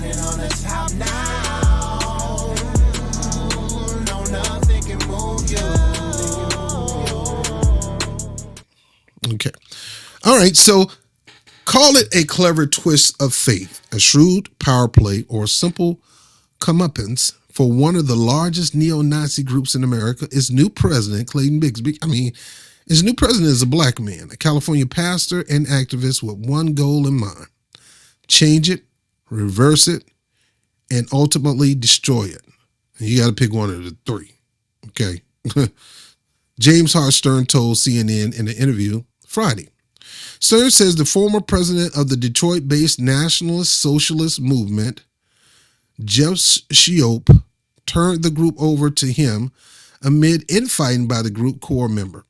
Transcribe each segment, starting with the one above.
Standing on the top now. No, nothing can move you. Okay. All right. So call it a clever twist of fate, a shrewd power play, or a simple comeuppance for one of the largest neo-Nazi groups in America. Its new president, Clayton Bigsby. Its new president is a black man, a California pastor and activist with one goal in mind: change it, reverse it, and ultimately destroy it. And you got to pick one of the three. Okay. James Hart Stern told CNN in an interview Friday. Stern says the former president of the Detroit-based Nationalist Socialist Movement, Jeff Shiop, turned the group over to him amid infighting by the group core member,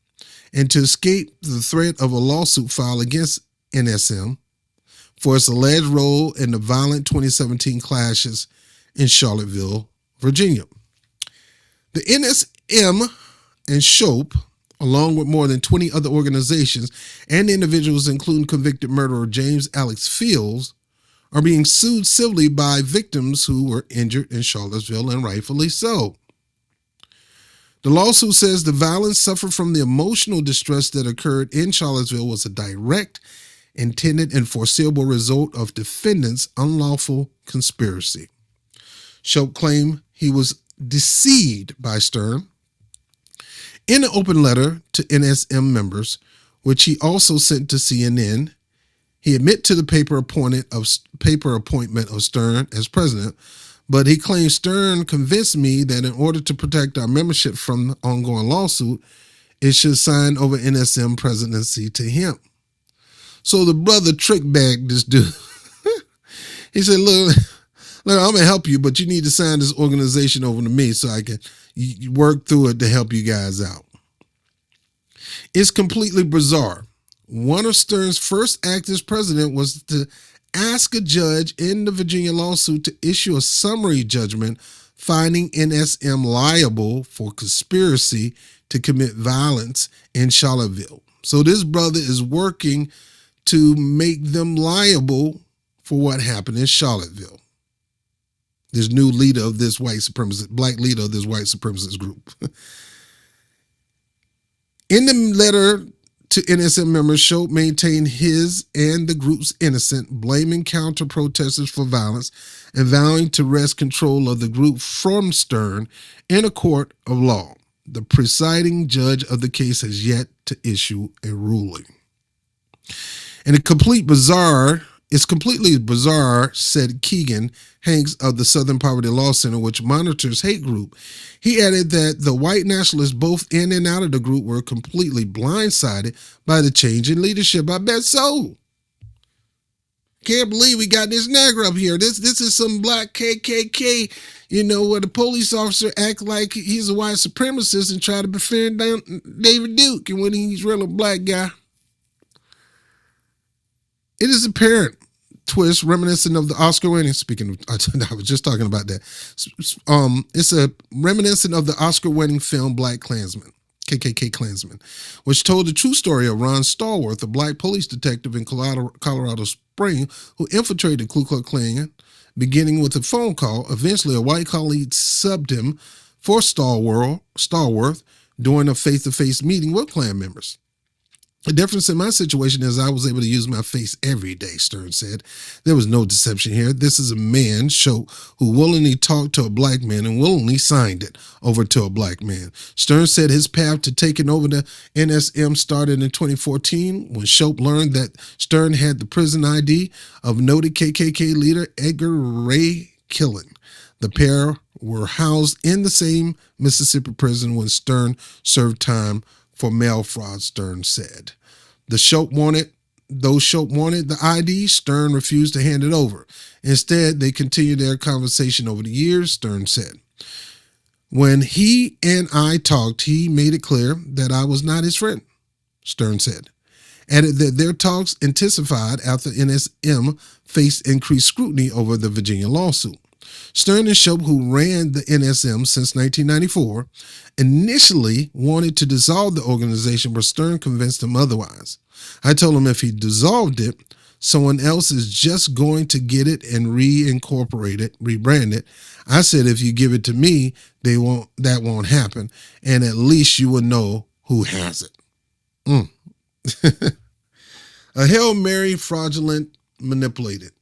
and to escape the threat of a lawsuit filed against NSM for its alleged role in the violent 2017 clashes in Charlottesville, Virginia. The NSM and Shiop, along with more than 20 other organizations and individuals, including convicted murderer James Alex Fields, are being sued civilly by victims who were injured in Charlottesville, and rightfully so. The lawsuit says the violence suffered from the emotional distress that occurred in Charlottesville was a direct, intended, and foreseeable result of defendants' unlawful conspiracy. Shiop claimed he was deceived by Stern. In an open letter to NSM members, which he also sent to CNN, he admitted to the paper appointment of Stern as president, but he claimed Stern convinced me that in order to protect our membership from the ongoing lawsuit, it should sign over NSM presidency to him. So the brother trickbagged this dude. He said, look, I'm going to help you, but you need to sign this organization over to me so I can work through it to help you guys out. It's completely bizarre. One of Stern's first acts as president was to ask a judge in the Virginia lawsuit to issue a summary judgment finding NSM liable for conspiracy to commit violence in Charlottesville. So this brother is working to make them liable for what happened in Charlottesville. This new leader of this black leader of this white supremacist group. In the letter to NSM members, Shiop maintained his and the group's innocence, blaming counter-protesters for violence and vowing to wrest control of the group from Stern in a court of law. The presiding judge of the case has yet to issue a ruling. And it's completely bizarre, said Keegan Hanks of the Southern Poverty Law Center, which monitors hate group. He added that the white nationalists, both in and out of the group, were completely blindsided by the change in leadership. I bet so. Can't believe we got this nagger up here. This is some black KKK, where the police officer act like he's a white supremacist and try to defend David Duke, and when he's really a black guy. It is apparent twist reminiscent of the Oscar winning. Speaking of, I was just talking about that. It's a reminiscent of the Oscar winning film Black Klansman, KKK Klansman, which told the true story of Ron Stallworth, a black police detective in Colorado Springs who infiltrated Ku Klux Klan, beginning with a phone call. Eventually, a white colleague subbed him for Stallworth during a face-to-face meeting with Klan members. The difference in my situation is I was able to use my face every day, Stern said. There was no deception here. This is a man, Shiop, who willingly talked to a black man and willingly signed it over to a black man. Stern said his path to taking over the NSM started in 2014 when Shiop learned that Stern had the prison ID of noted KKK leader Edgar Ray Killen. The pair were housed in the same Mississippi prison when Stern served time for mail fraud, Stern said. Though Shiop wanted the ID, Stern refused to hand it over. Instead, they continued their conversation over the years, Stern said. When he and I talked, he made it clear that I was not his friend, Stern said. Added that their talks intensified after NSM faced increased scrutiny over the Virginia lawsuit. Stern and Shiop, who ran the NSM since 1994, initially wanted to dissolve the organization, but Stern convinced him otherwise. I told him if he dissolved it, someone else is just going to get it and reincorporate it, rebrand it. I said, if you give it to me, that won't happen. And at least you will know who has it. A Hail Mary manipulated.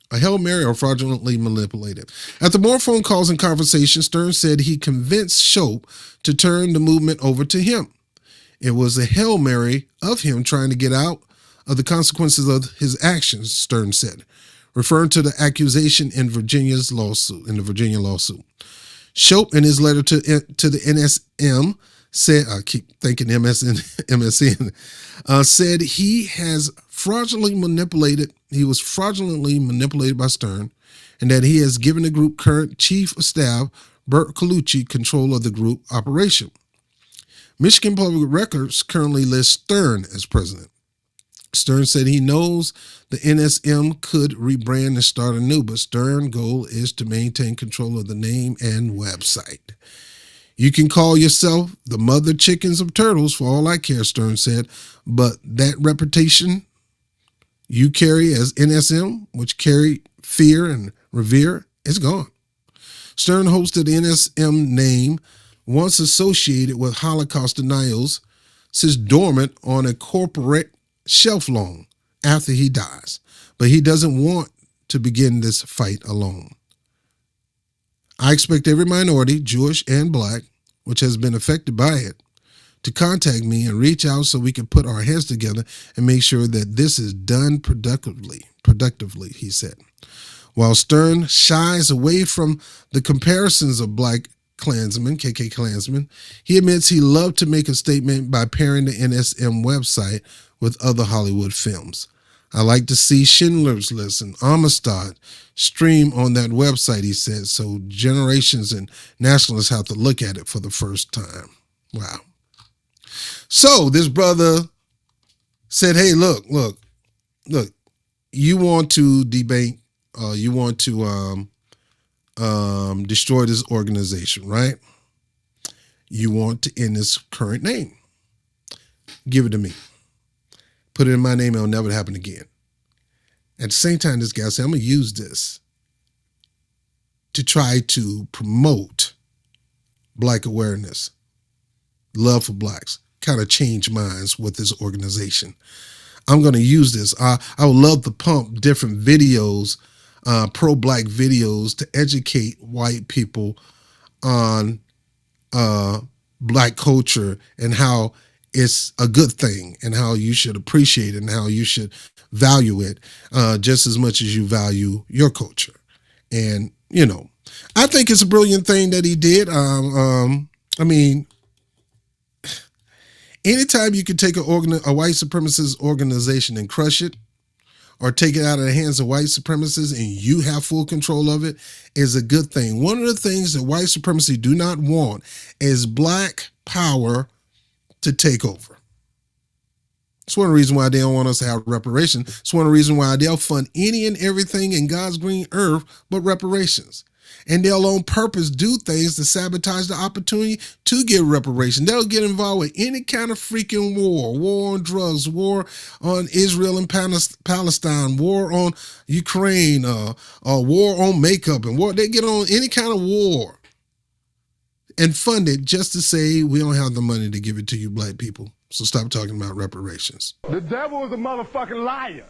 A Hail Mary or fraudulently manipulated. After more phone calls and conversations, Stern said he convinced Shope to turn the movement over to him. It was a Hail Mary of him trying to get out of the consequences of his actions, Stern said, referring to the accusation in the Virginia lawsuit. Shope, in his letter to the NSM, said, I keep thinking MSN, said he was fraudulently manipulated by Stern, and that he has given the group current chief of staff, Bert Colucci, control of the group operation. Michigan Public Records currently lists Stern as president. Stern said he knows the NSM could rebrand and start anew, but Stern's goal is to maintain control of the name and website. You can call yourself the mother chickens of turtles for all I care, Stern said, but that reputation you carry as NSM, which carry fear and revere, is gone. Stern hopes that the NSM name, once associated with Holocaust denials, sits dormant on a corporate shelf long after he dies, but he doesn't want to begin this fight alone. I expect every minority, Jewish and Black, which has been affected by it, to contact me and reach out so we can put our heads together and make sure that this is done productively, he said. While Stern shies away from the comparisons of Black Klansmen, KK Klansmen, he admits he loved to make a statement by pairing the NSM website with other Hollywood films. I like to see Schindler's List and Amistad stream on that website, he said, so generations and nationalists have to look at it for the first time. Wow. So this brother said, hey, look, you want to debate, you want to destroy this organization, right? You want to end this current name. Give it to me. Put it in my name, it'll never happen again. At the same time, this guy said, I'm going to use this to try to promote Black awareness, love for Blacks, kind of change minds with this organization. I'm going to use this. I would love to pump different videos, pro-Black videos, to educate white people on Black culture and how it's a good thing and how you should appreciate it and how you should value it just as much as you value your culture. And, you know, I think it's a brilliant thing that he did. I mean, anytime you can take a white supremacist organization and crush it, or take it out of the hands of white supremacists and you have full control of it, is a good thing. One of the things that white supremacy do not want is Black power to take over. It's one of the reasons why they don't want us to have reparations. It's one of the reasons why they'll fund any and everything in God's green earth but reparations. And they'll on purpose do things to sabotage the opportunity to get reparations. They'll get involved with any kind of freaking war on drugs, war on Israel and Palestine, war on Ukraine, war on makeup, and war. They get on any kind of war and fund it just to say, we don't have the money to give it to you Black people. So stop talking about reparations. The devil is a motherfucking liar.